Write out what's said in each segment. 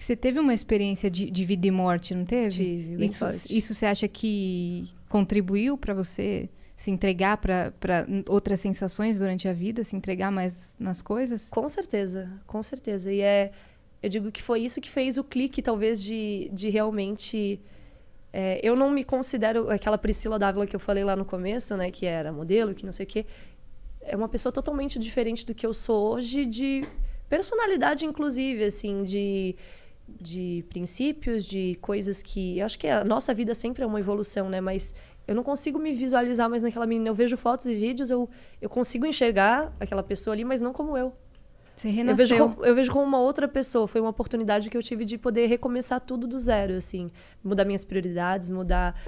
Você teve uma experiência de vida e morte, não teve? Tive, bem forte. Isso você acha que contribuiu para você se entregar para outras sensações durante a vida, se entregar mais nas coisas? Com certeza, com certeza. E eu digo que foi isso que fez o clique, talvez, de realmente... eu não me considero aquela Priscila Dávila que eu falei lá no começo, né? Que era modelo, que não sei o quê. É uma pessoa totalmente diferente do que eu sou hoje, de personalidade, inclusive, assim, de princípios, de coisas que... Eu acho que a nossa vida sempre é uma evolução, né? Mas eu não consigo me visualizar mais naquela menina. Eu vejo fotos e vídeos, eu consigo enxergar aquela pessoa ali, mas não como eu. Você renasceu. Eu vejo como uma outra pessoa. Foi uma oportunidade que eu tive de poder recomeçar tudo do zero, assim. Mudar minhas prioridades, mudar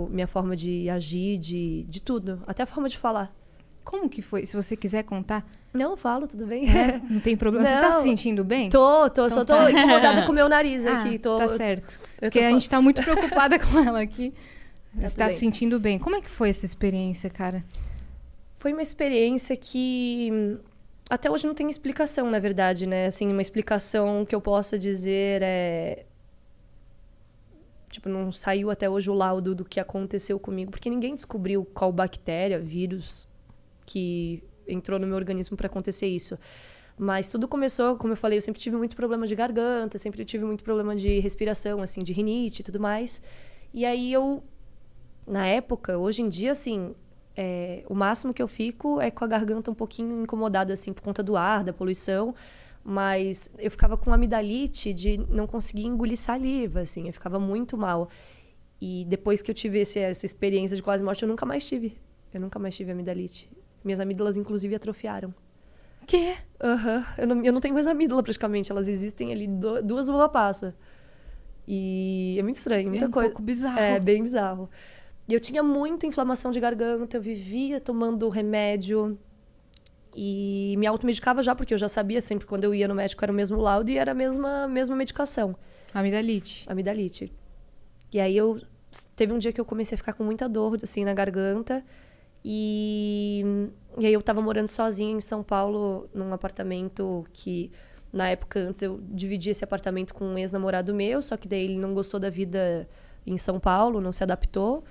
minha forma de agir, de tudo. Até a forma de falar. Como que foi? Se você quiser contar. Não, eu falo, tudo bem. Não tem problema. Não. Você tá se sentindo bem? Tô. Então Só tá. tô incomodada com o meu nariz aqui. Tá certo. Porque a gente tá muito preocupada com ela aqui. Você tá se sentindo bem. Como é que foi essa experiência, cara? Foi uma experiência que... Até hoje não tem explicação, na verdade, né? Assim, uma explicação que eu possa dizer Tipo, não saiu até hoje o laudo do que aconteceu comigo, porque ninguém descobriu qual bactéria, vírus que entrou no meu organismo para acontecer isso. Mas tudo começou, como eu falei, eu sempre tive muito problema de garganta, sempre tive muito problema de respiração, assim, de rinite e tudo mais. E aí na época, hoje em dia, assim... o máximo que eu fico é com a garganta um pouquinho incomodada, assim, por conta do ar, da poluição. Mas eu ficava com amidalite de não conseguir engolir saliva, assim. Eu ficava muito mal. E depois que eu tive essa experiência de quase morte, eu nunca mais tive. Eu nunca mais tive amidalite. Minhas amígdalas, inclusive, atrofiaram. Quê? Eu não tenho mais amígdala, praticamente. Elas existem ali, 2 uva passa. E é muito estranho, muita coisa. É um pouco bizarro. É, bem bizarro. E eu tinha muita inflamação de garganta, eu vivia tomando remédio e me automedicava já, porque eu já sabia sempre quando eu ia no médico era o mesmo laudo e era a mesma medicação. Amidalite. E aí teve um dia que eu comecei a ficar com muita dor, assim, na garganta e aí eu tava morando sozinha em São Paulo, num apartamento que, na época, antes eu dividia esse apartamento com um ex-namorado meu, só que daí ele não gostou da vida em São Paulo, não se adaptou.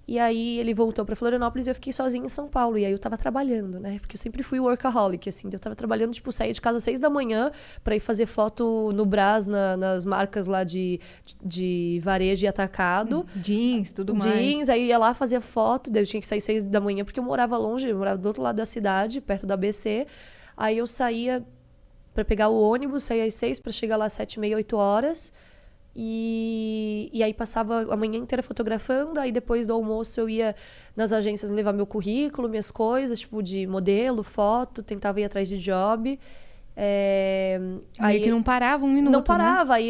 E aí ele voltou pra Florianópolis e eu fiquei sozinha em São Paulo. E aí eu tava trabalhando, né? Porque eu sempre fui workaholic, assim. Eu tava trabalhando, tipo, saía de casa às 6 da manhã pra ir fazer foto no Brás, nas marcas lá de varejo e atacado. Jeans, tudo mais. Jeans, aí ia lá, fazia foto. Daí eu tinha que sair 6 da manhã porque eu morava longe. Eu morava do outro lado da cidade, perto da ABC. Aí eu saía pra pegar o ônibus, saía às 6 pra chegar lá às 7h30, 8 horas. E aí passava a manhã inteira fotografando, aí depois do almoço eu ia nas agências levar meu currículo, minhas coisas, tipo de modelo, foto, tentava ir atrás de job. Aí que não parava um minuto, não parava, né?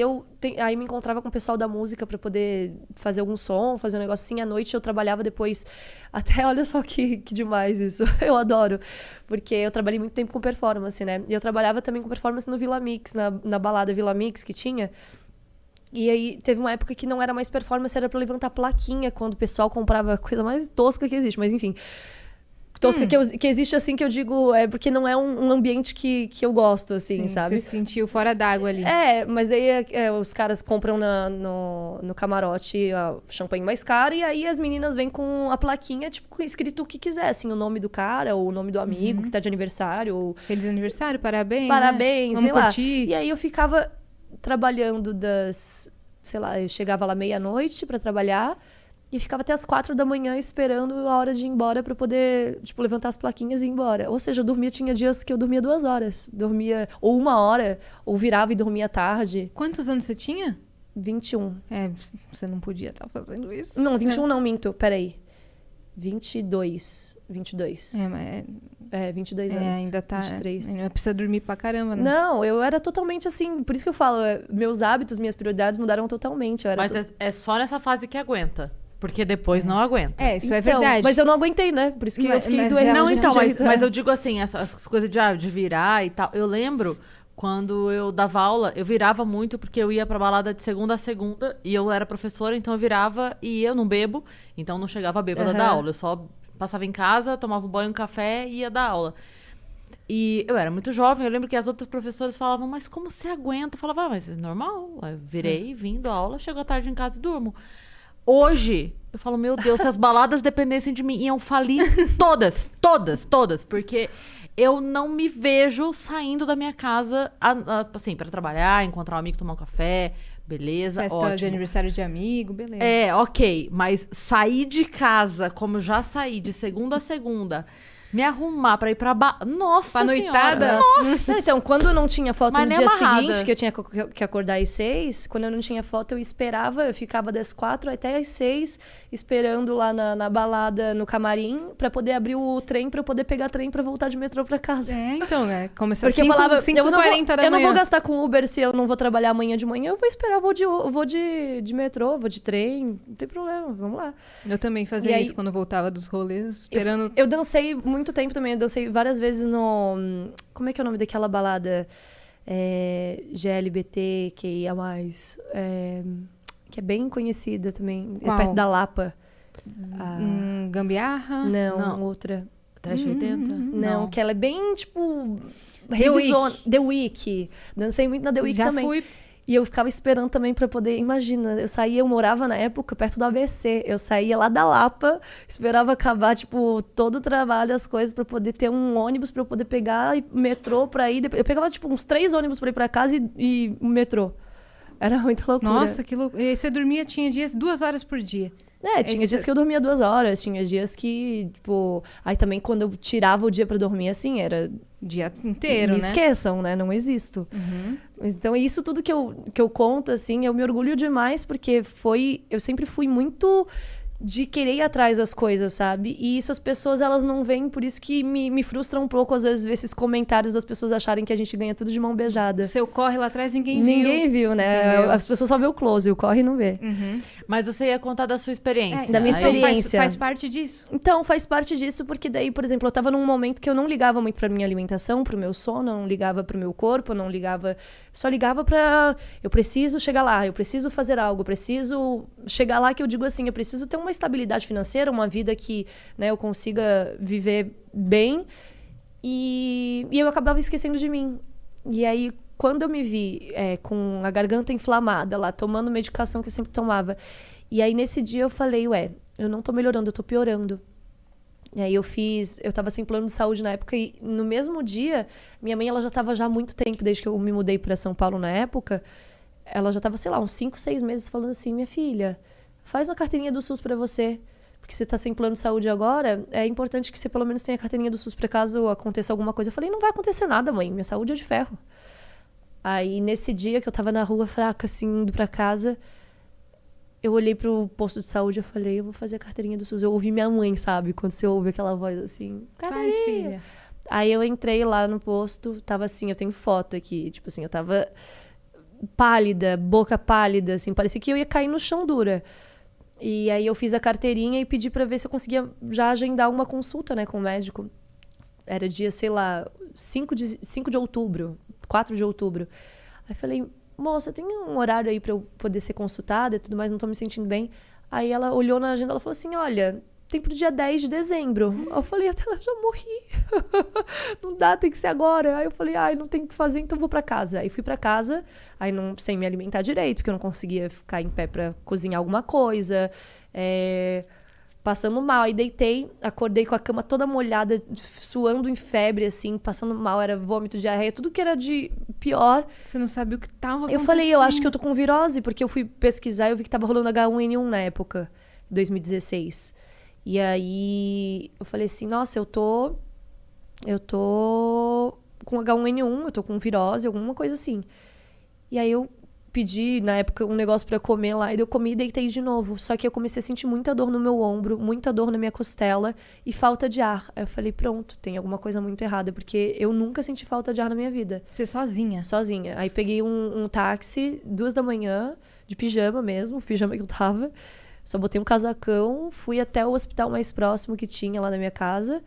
Aí me encontrava com o pessoal da música pra poder fazer algum som, fazer um negócio assim. À noite eu trabalhava depois, até olha só que demais isso, eu adoro. Porque eu trabalhei muito tempo com performance, né? E eu trabalhava também com performance no Vila Mix, na balada Vila Mix que tinha. E aí teve uma época que não era mais performance, era pra levantar plaquinha quando o pessoal comprava a coisa mais tosca que existe, mas enfim. Tosca que existe, assim, que eu digo, é porque não é um ambiente que eu gosto, assim, Sim, sabe? Você se sentiu fora d'água ali. Mas daí os caras compram no camarote a champanhe mais cara, e aí as meninas vêm com a plaquinha, tipo, escrito o que quiser, assim, o nome do cara, ou o nome do amigo que tá de aniversário. Ou... Feliz aniversário, parabéns. Parabéns, né? sei Vamos lá. curtir. E aí eu ficava trabalhando sei lá, eu chegava lá meia-noite pra trabalhar e ficava até as 4 da manhã esperando a hora de ir embora pra poder, tipo, levantar as plaquinhas e ir embora. Ou seja, tinha dias que eu dormia 2 horas. Dormia ou 1 hora, ou virava e dormia tarde. Quantos anos você tinha? 21. Você não podia estar fazendo isso. Não, 21 não, minto. Peraí. 22. 22. Mas 22 anos. Ainda tá... 23. Ainda precisa dormir pra caramba, né? Não, eu era totalmente assim... Por isso que eu falo, meus hábitos, minhas prioridades mudaram totalmente. Mas é só nessa fase que aguenta. Porque depois não aguenta. Isso é verdade. Mas eu não aguentei, né? Por isso que eu fiquei doente. Não, então, desse jeito. mas eu digo assim, essas coisas de virar e tal. Eu lembro... Quando eu dava aula, eu virava muito porque eu ia pra balada de segunda a segunda e eu era professora, então eu virava e eu não bebo, então não chegava bêbada da aula. Eu só passava em casa, tomava um banho, um café e ia dar aula. E eu era muito jovem, eu lembro que as outras professoras falavam, mas como você aguenta? Eu falava, mas é normal. Eu virei, vim da aula, chego à tarde em casa e durmo. Hoje, eu falo, meu Deus, se as baladas dependessem de mim, iam falir todas, todas, todas. Porque eu não me vejo saindo da minha casa, assim, pra trabalhar, encontrar um amigo, tomar um café, beleza, Festa ótimo. de aniversário de amigo, beleza. É, ok, mas sair de casa, como eu já saí, de segunda a segunda, me arrumar pra ir pra Nossa Pra noitada. Senhora! Não, então, quando eu não tinha foto Mas no nem dia amarrada. seguinte, que eu tinha que acordar às 6, quando eu não tinha foto, eu esperava, eu ficava das 4 até às 6, esperando lá na balada, no camarim, pra poder abrir o trem, pra eu poder pegar trem pra voltar de metrô pra casa. É, então, começar Porque eu falava, 5h40 da manhã. eu não vou gastar com Uber se eu não vou trabalhar amanhã de manhã, eu vou esperar, eu vou de metrô, vou de trem, não tem problema, vamos lá. Eu também fazia E aí- isso quando eu voltava dos rolês, esperando... Eu dancei muito tempo também, eu dancei várias vezes no... Como é que é o nome daquela balada? GLBTQIA+, que é bem conhecida também, Qual? é perto da Lapa. Gambiarra? Não, outra. Trash 80? Não, que ela é bem, tipo... The Week. The Week. Dancei muito na The Week Já também. fui. E eu ficava esperando também pra poder... Imagina, eu morava na época perto do ABC. Eu saía lá da Lapa, esperava acabar, tipo, todo o trabalho, as coisas, pra poder ter um ônibus pra eu poder pegar e metrô pra ir. Eu pegava, tipo, uns 3 ônibus pra ir pra casa e metrô. Era muita loucura. Nossa, que louco. E você dormia, tinha dias, 2 horas por dia. Tinha dias que eu dormia 2 horas, tinha dias que, tipo... Aí também, quando eu tirava o dia pra dormir, assim, era... O dia inteiro, me né? esqueçam, né? Não existo. Mas, então, isso tudo que eu conto, assim, eu me orgulho demais, porque eu sempre fui muito de querer ir atrás das coisas, sabe? E isso as pessoas, elas não veem, por isso que me frustra um pouco, às vezes, ver esses comentários das pessoas acharem que a gente ganha tudo de mão beijada. O seu corre lá atrás, ninguém viu. Ninguém viu, né? Entendeu? As pessoas só vê o close, o corre não vê. Mas você ia contar da sua experiência. Da minha Aí- experiência. Faz parte disso. Então, faz parte disso, porque daí, por exemplo, eu tava num momento que eu não ligava muito pra minha alimentação, pro meu sono, eu não ligava pro meu corpo, eu não ligava... Só ligava pra... Eu preciso chegar lá, eu preciso fazer algo, eu preciso chegar lá, que eu digo assim, eu preciso ter uma estabilidade financeira, uma vida que, né, eu consiga viver bem. E eu acabava esquecendo de mim. E aí, quando eu me vi com a garganta inflamada lá, tomando medicação que eu sempre tomava, e aí nesse dia eu falei, eu não tô melhorando, eu tô piorando. E aí eu tava sem plano de saúde na época, e no mesmo dia, minha mãe, ela já tava já há muito tempo, desde que eu me mudei pra São Paulo na época, ela já tava, sei lá, uns 5, 6 meses falando assim, minha filha, faz uma carteirinha do SUS pra você, porque você tá sem plano de saúde agora, é importante que você pelo menos tenha a carteirinha do SUS pra caso aconteça alguma coisa. Eu falei, não vai acontecer nada, mãe, minha saúde é de ferro. Aí, nesse dia que eu tava na rua fraca, assim, indo pra casa, eu olhei pro posto de saúde e eu falei, eu vou fazer a carteirinha do SUS. Eu ouvi minha mãe, sabe? Quando você ouve aquela voz assim, Faz, filha. Aí eu entrei lá no posto, tava assim, eu tenho foto aqui, tipo assim, eu tava pálida, boca pálida, assim, parecia que eu ia cair no chão dura. E aí eu fiz a carteirinha e pedi pra ver se eu conseguia já agendar uma consulta, né, com o médico. Era dia, sei lá, 5 de outubro, 4 de outubro. Aí falei, moça, tem um horário aí pra eu poder ser consultada e tudo mais, não tô me sentindo bem. Aí ela olhou na agenda, ela falou assim, olha, tem pro dia 10 de dezembro. Eu falei, até lá, eu já morri. Não dá, tem que ser agora. Aí eu falei, não tem o que fazer, então vou pra casa. Aí fui pra casa, aí sem me alimentar direito, porque eu não conseguia ficar em pé pra cozinhar alguma coisa. Passando mal. Aí deitei, acordei com a cama toda molhada, suando em febre, assim, passando mal, era vômito, diarreia, tudo que era de pior. Você não sabia o que tava acontecendo. Eu falei, eu acho que eu tô com virose, porque eu fui pesquisar e eu vi que tava rolando H1N1 na época, 2016. E aí eu falei assim, nossa, eu tô com H1N1, eu tô com virose, alguma coisa assim. E aí eu pedi, na época, um negócio pra comer lá, e eu comi e deitei de novo. Só que eu comecei a sentir muita dor no meu ombro, muita dor na minha costela e falta de ar. Aí eu falei, pronto, tem alguma coisa muito errada, porque eu nunca senti falta de ar na minha vida. Você sozinha? Sozinha. Aí peguei um táxi, 2 da manhã, de pijama mesmo, pijama que eu tava. Só botei um casacão, fui até o hospital mais próximo que tinha lá na minha casa,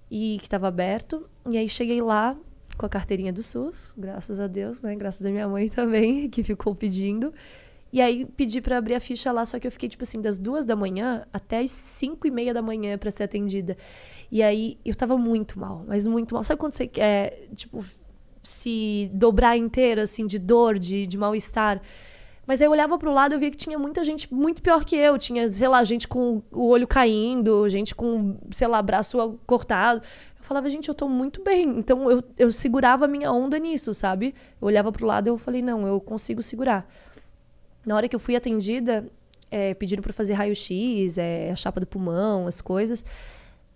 e que tava aberto. E aí cheguei lá com a carteirinha do SUS, graças a Deus, né? Graças a minha mãe também, que ficou pedindo. E aí pedi pra abrir a ficha lá, só que eu fiquei, tipo assim, das 2 da manhã até as 5:30 da manhã pra ser atendida. E aí eu tava muito mal, mas muito mal. Sabe quando você quer, tipo, se dobrar inteiro, assim, de dor, de mal-estar? Mas aí eu olhava pro lado e eu via que tinha muita gente muito pior que eu. Tinha, sei lá, gente com o olho caindo, gente com, sei lá, braço cortado. Eu falava, gente, eu tô muito bem. Então eu segurava a minha onda nisso, sabe? Eu olhava pro lado e eu falei, não, eu consigo segurar. Na hora que eu fui atendida, pediram pra fazer raio-x, a chapa do pulmão, as coisas.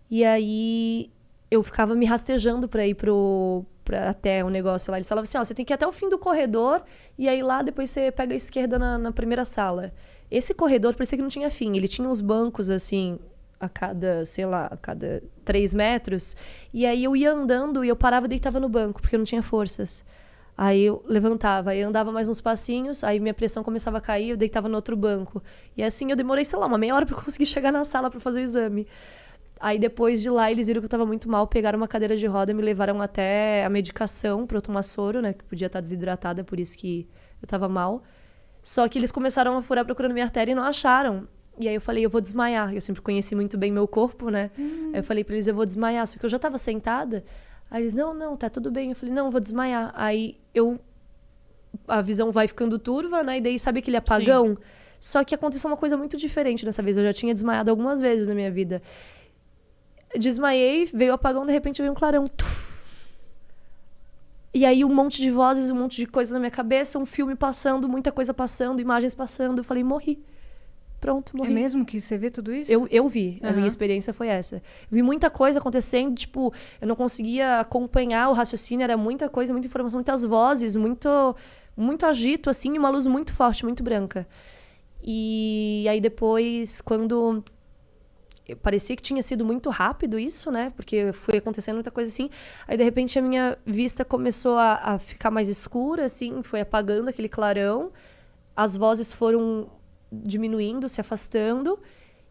E aí eu ficava me rastejando pra ir até o negócio lá. Eles falavam assim, ó, você tem que ir até o fim do corredor e aí lá depois você pega a esquerda na primeira sala. Esse corredor parecia que não tinha fim. Ele tinha uns bancos, assim, a cada 3 metros. E aí eu ia andando e eu parava e deitava no banco, porque eu não tinha forças. Aí eu levantava, aí andava mais uns passinhos, aí minha pressão começava a cair, eu deitava no outro banco. E assim eu demorei, sei lá, uma meia hora pra conseguir chegar na sala pra fazer o exame. Aí depois de lá, eles viram que eu tava muito mal, pegaram uma cadeira de roda, me levaram até a medicação pra eu tomar soro, né? Que podia estar desidratada, por isso que eu tava mal. Só que eles começaram a furar procurando minha artéria e não acharam. E aí eu falei, eu vou desmaiar. Eu sempre conheci muito bem meu corpo, né? Aí eu falei pra eles, eu vou desmaiar. Só que eu já tava sentada. Aí eles, não, tá tudo bem. Eu falei, não, eu vou desmaiar. Aí a visão vai ficando turva, né? E daí sabe aquele apagão? Sim. Só que aconteceu uma coisa muito diferente dessa vez. Eu já tinha desmaiado algumas vezes na minha vida. Desmaiei, veio o apagão, de repente veio um clarão. Tuf. E aí um monte de vozes, um monte de coisa na minha cabeça, um filme passando, muita coisa passando, imagens passando. Eu falei, morri. Pronto, morri. É mesmo que você vê tudo isso? Eu vi. A minha experiência foi essa. Vi muita coisa acontecendo, tipo, eu não conseguia acompanhar o raciocínio, era muita coisa, muita informação, muitas vozes, muito agito, assim, e uma luz muito forte, muito branca. E aí depois, quando parecia que tinha sido muito rápido isso, né? Porque foi acontecendo muita coisa assim. Aí, de repente, a minha vista começou a ficar mais escura, assim, foi apagando aquele clarão. As vozes foram diminuindo, se afastando.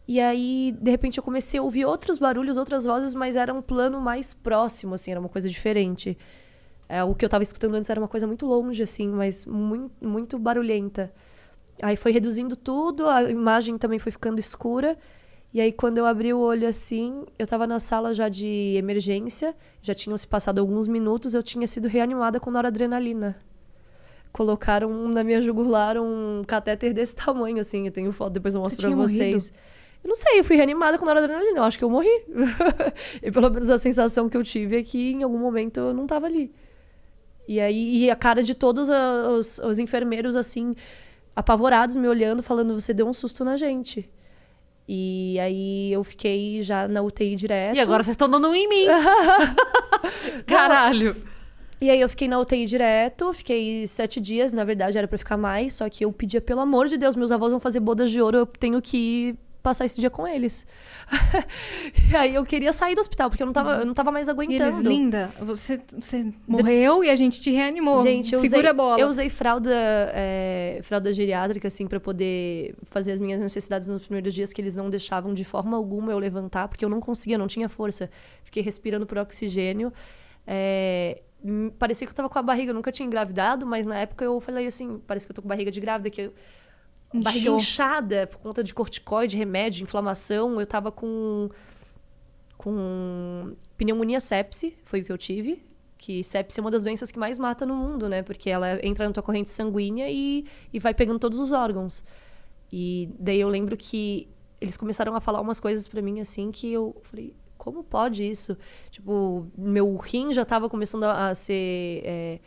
E aí, de repente, eu comecei a ouvir outros barulhos, outras vozes, mas era um plano mais próximo, assim, era uma coisa diferente. O que eu estava escutando antes era uma coisa muito longe, assim, mas muito, muito barulhenta. Aí foi reduzindo tudo, a imagem também foi ficando escura. E aí, quando eu abri o olho assim, eu tava na sala já de emergência, já tinham se passado alguns minutos, eu tinha sido reanimada com noradrenalina. Colocaram na minha jugular um catéter desse tamanho, assim, eu tenho foto, depois eu mostro pra vocês. Morrido? Eu não sei, eu fui reanimada com noradrenalina, eu acho que eu morri. E pelo menos a sensação que eu tive é que em algum momento eu não tava ali. E aí, a cara de todos os enfermeiros, assim, apavorados, me olhando, falando, você deu um susto na gente. E aí eu fiquei já na UTI direto. E agora vocês estão dando um em mim. Caralho. E aí eu fiquei na UTI direto, fiquei 7 dias, na verdade era pra ficar mais, só que eu pedia, pelo amor de Deus, meus avós vão fazer bodas de ouro, eu tenho que passar esse dia com eles. E aí eu queria sair do hospital, porque eu não tava mais aguentando. E eles, linda, você morreu e a gente te reanimou. Gente, segura a bola. Eu usei fralda geriátrica, assim, pra poder fazer as minhas necessidades nos primeiros dias, que eles não deixavam de forma alguma eu levantar, porque eu não conseguia, não tinha força. Fiquei respirando por oxigênio. Parecia que eu tava com a barriga, eu nunca tinha engravidado, mas na época eu falei assim, parece que eu tô com barriga de grávida, que barriga inchada por conta de corticoide, remédio, inflamação. Eu tava com pneumonia sepse, foi o que eu tive. Que sepse é uma das doenças que mais mata no mundo, né? Porque ela entra na tua corrente sanguínea e vai pegando todos os órgãos. E daí eu lembro que eles começaram a falar umas coisas pra mim, assim, que eu falei, como pode isso? Tipo, meu rim já tava começando a ser...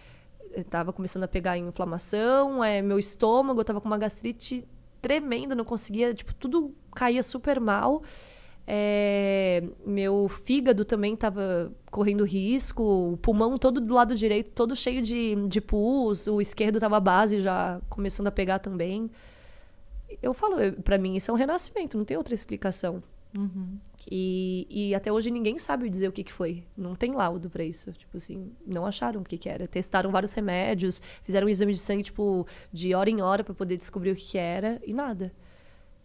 tava começando a pegar inflamação, meu estômago, eu tava com uma gastrite tremenda, não conseguia, tipo, tudo caía super mal. Meu fígado também tava correndo risco, o pulmão todo do lado direito, todo cheio de pus, o esquerdo tava base já começando a pegar também. Eu falo, pra mim isso é um renascimento, não tem outra explicação. Uhum. E até hoje ninguém sabe dizer o que foi. Não tem laudo pra isso. Tipo assim, não acharam o que era. Testaram vários remédios, fizeram um exame de sangue, tipo, de hora em hora pra poder descobrir o que era e nada.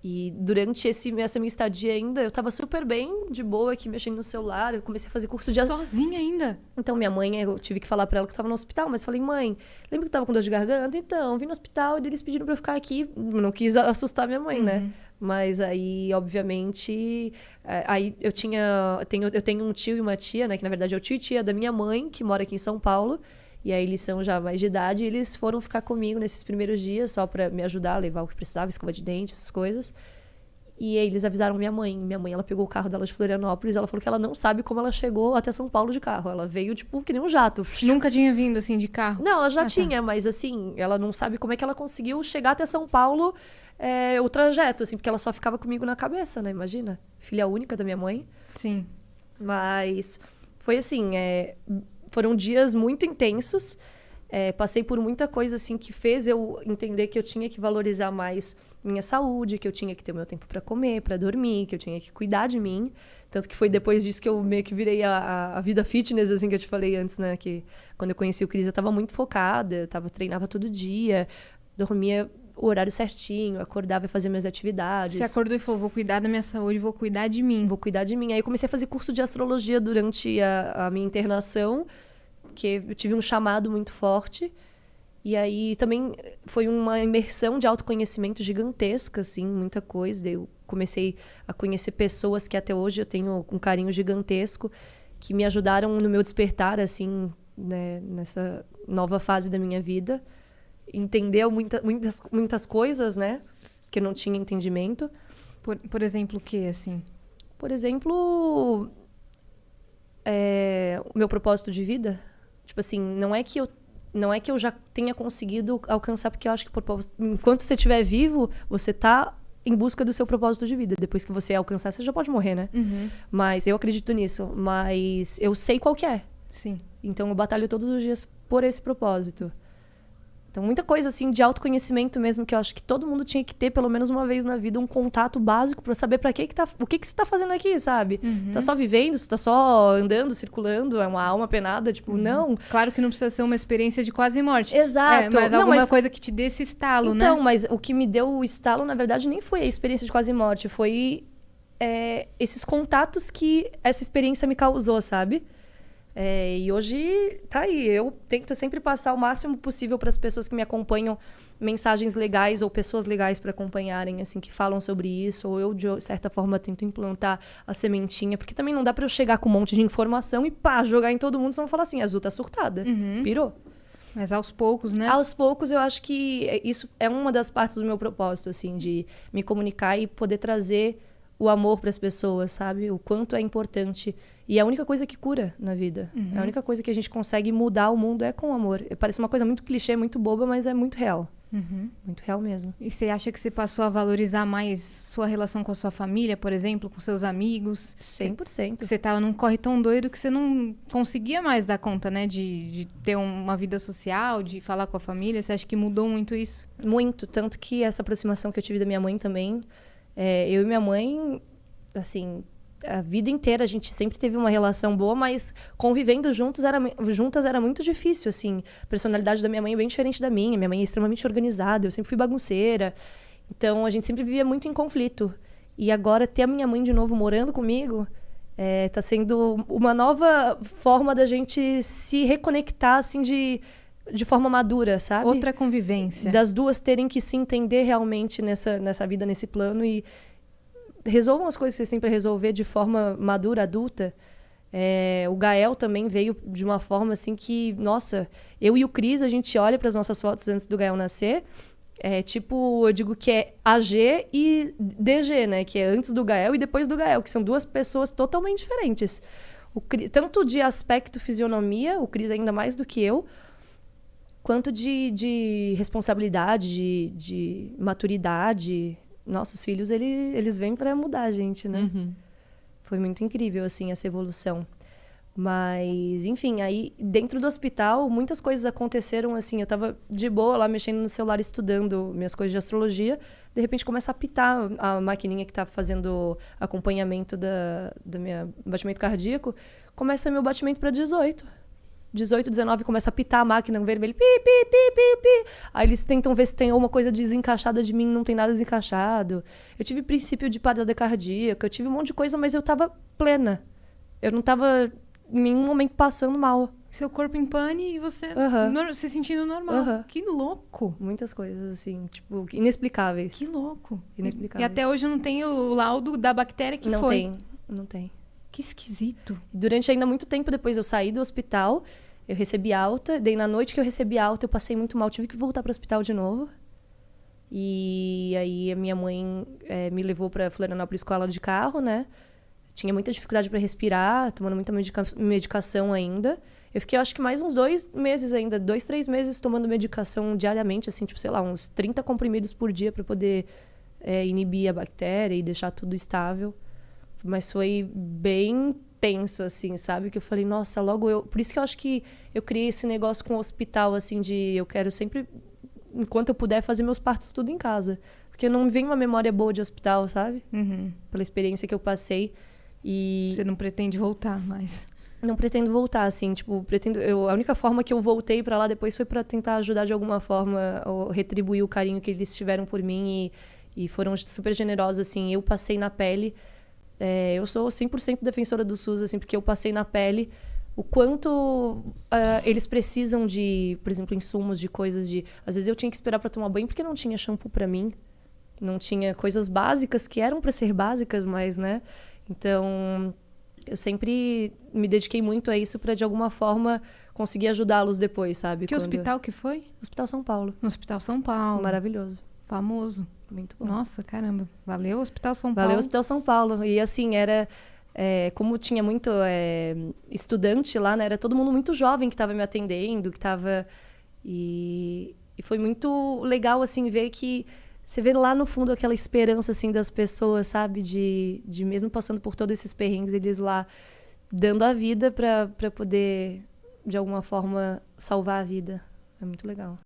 E durante essa minha estadia ainda, eu tava super bem, de boa, aqui mexendo no celular. Eu comecei a fazer curso de... Sozinha ainda? Então, minha mãe, eu tive que falar pra ela que eu tava no hospital, mas falei, mãe, lembra que eu tava com dor de garganta? Então, vim no hospital e eles pediram pra eu ficar aqui. Não quis assustar minha mãe, né? Mas aí, obviamente, aí eu tenho um tio e uma tia, né? Que na verdade é o tio e tia da minha mãe, que mora aqui em São Paulo. E aí eles são já mais de idade, e eles foram ficar comigo nesses primeiros dias, só pra me ajudar a levar o que precisava, escova de dente, essas coisas. E aí eles avisaram minha mãe. Minha mãe, ela pegou o carro dela de Florianópolis, ela falou que ela não sabe como ela chegou até São Paulo de carro. Ela veio, tipo, que nem um jato. Nunca tinha vindo, assim, de carro? Não, ela já tinha, mas assim, ela não sabe como é que ela conseguiu chegar até São Paulo, o trajeto, assim, porque ela só ficava comigo na cabeça, né? Imagina. Filha única da minha mãe. Sim. Mas foi assim, foram dias muito intensos. Passei por muita coisa assim que fez eu entender que eu tinha que valorizar mais minha saúde, que eu tinha que ter meu tempo para comer, para dormir, que eu tinha que cuidar de mim. Tanto que foi depois disso que eu meio que virei a vida fitness, assim, que eu te falei antes, né? Que quando eu conheci o Cris, eu tava muito focada, treinava todo dia, dormia o horário certinho, acordava e fazia minhas atividades. Você acordou e falou, vou cuidar da minha saúde, vou cuidar de mim. Vou cuidar de mim. Aí eu comecei a fazer curso de astrologia durante a minha internação, que eu tive um chamado muito forte. E aí também foi uma imersão de autoconhecimento gigantesca, assim, muita coisa. Daí eu comecei a conhecer pessoas que até hoje eu tenho um carinho gigantesco, que me ajudaram no meu despertar, assim, né, nessa nova fase da minha vida. Entender muitas coisas, né, que eu não tinha entendimento. Por exemplo, o que, assim? Por exemplo, o meu propósito de vida. Tipo assim, não é que eu já tenha conseguido alcançar, porque eu acho que enquanto você estiver vivo, você tá em busca do seu propósito de vida. Depois que você alcançar, você já pode morrer, né? Uhum. Mas eu acredito nisso. Mas eu sei qual que é. Sim. Então eu batalho todos os dias por esse propósito. Então, muita coisa, assim, de autoconhecimento mesmo, que eu acho que todo mundo tinha que ter, pelo menos uma vez na vida, um contato básico pra saber o que você tá fazendo aqui, sabe? Uhum. Tá só vivendo, você tá só andando, circulando, é uma alma penada, tipo, não. Claro que não precisa ser uma experiência de quase morte. Exato. Mas alguma coisa que te dê esse estalo, né? Então, mas o que me deu o estalo, na verdade, nem foi a experiência de quase morte, foi esses contatos que essa experiência me causou, sabe? E hoje tá aí, eu tento sempre passar o máximo possível para as pessoas que me acompanham mensagens legais ou pessoas legais para acompanharem, assim, que falam sobre isso, ou eu de certa forma tento implantar a sementinha, porque também não dá para eu chegar com um monte de informação e pá, jogar em todo mundo, senão falar assim, a Azul tá surtada, pirou. Mas aos poucos, né? Aos poucos eu acho que isso é uma das partes do meu propósito, assim, de me comunicar e poder trazer o amor para as pessoas, sabe? O quanto é importante. E é a única coisa que cura na vida. A única coisa que a gente consegue mudar o mundo é com o amor. Parece uma coisa muito clichê, muito boba, mas é muito real. Muito real mesmo. E você acha que você passou a valorizar mais sua relação com a sua família, por exemplo, com seus amigos? 100%. Você tava num corre tão doido que você não conseguia mais dar conta, né? De ter uma vida social, de falar com a família. Você acha que mudou muito isso? Muito. Tanto que essa aproximação que eu tive da minha mãe também... eu e minha mãe, assim, a vida inteira a gente sempre teve uma relação boa, mas convivendo juntas era muito difícil, assim. A personalidade da minha mãe é bem diferente da minha. Minha mãe é extremamente organizada, eu sempre fui bagunceira. Então, a gente sempre vivia muito em conflito. E agora, ter a minha mãe de novo morando comigo, tá sendo uma nova forma da gente se reconectar, assim, de forma madura, sabe? Outra convivência. Das duas terem que se entender realmente nessa vida, nesse plano, e resolvam as coisas que vocês têm para resolver de forma madura, adulta. O Gael também veio de uma forma assim que, nossa, eu e o Cris, a gente olha para as nossas fotos antes do Gael nascer, tipo, eu digo que é AG e DG, né? Que é antes do Gael e depois do Gael, que são duas pessoas totalmente diferentes. Tanto de aspecto, fisionomia, o Cris ainda mais do que eu, quanto de responsabilidade, de maturidade. Nossos filhos, eles vêm para mudar a gente, né? Foi muito incrível, assim, essa evolução. Mas, enfim, aí dentro do hospital, muitas coisas aconteceram, assim, eu tava de boa lá mexendo no celular, estudando minhas coisas de astrologia, de repente começa a apitar a maquininha que tá fazendo acompanhamento do meu batimento cardíaco, começa meu batimento para 18. 18, 19, começa a pitar a máquina vermelha. Pi, pi, pi, pi, pi. Aí eles tentam ver se tem alguma coisa desencaixada de mim, não tem nada desencaixado. Eu tive princípio de parada cardíaca, eu tive um monte de coisa, mas eu tava plena. Eu não tava em nenhum momento passando mal. Seu corpo em pane e você se sentindo normal. Que louco. Muitas coisas, assim, tipo, inexplicáveis. Que louco. Inexplicáveis. E até hoje não tem o laudo da bactéria que foi. Não tem. Que esquisito. Durante ainda muito tempo depois eu saí do hospital, eu recebi alta. Daí na noite que eu recebi alta, eu passei muito mal. Tive que voltar pro hospital de novo. E aí a minha mãe me levou pra Florianópolis com ela de carro, né? Tinha muita dificuldade pra respirar, tomando muita medicação ainda. Eu fiquei, acho que mais uns 2 meses ainda, 2, 3 meses tomando medicação diariamente, assim, tipo, sei lá, uns 30 comprimidos por dia pra poder inibir a bactéria e deixar tudo estável. Mas foi bem tenso, assim, sabe? Que eu falei, nossa, logo eu... Por isso que eu acho que eu criei esse negócio com o hospital, assim, de eu quero sempre, enquanto eu puder, fazer meus partos tudo em casa. Porque não me vem uma memória boa de hospital, sabe? Pela experiência que eu passei. E... Você não pretende voltar mais? Não pretendo voltar, assim, tipo, a única forma que eu voltei pra lá depois foi pra tentar ajudar de alguma forma, ou retribuir o carinho que eles tiveram por mim e foram super generosos, assim. Eu passei na pele... eu sou 100% defensora do SUS, assim, porque eu passei na pele o quanto eles precisam de, por exemplo, insumos, de coisas de... Às vezes eu tinha que esperar para tomar banho porque não tinha shampoo para mim, não tinha coisas básicas que eram para ser básicas, mas, né? Então, eu sempre me dediquei muito a isso para, de alguma forma, conseguir ajudá-los depois, sabe? Que hospital que foi? Hospital São Paulo. No Hospital São Paulo. Maravilhoso. Famoso. Muito bom. Nossa, caramba. Valeu, Hospital São Paulo. Valeu, Hospital São Paulo. E, assim, era... como tinha muito estudante lá, né? Era todo mundo muito jovem que estava me atendendo, que estava... E foi muito legal, assim, ver que... Você vê lá no fundo aquela esperança, assim, das pessoas, sabe? De mesmo passando por todos esses perrengues, eles lá dando a vida para poder, de alguma forma, salvar a vida. É muito legal.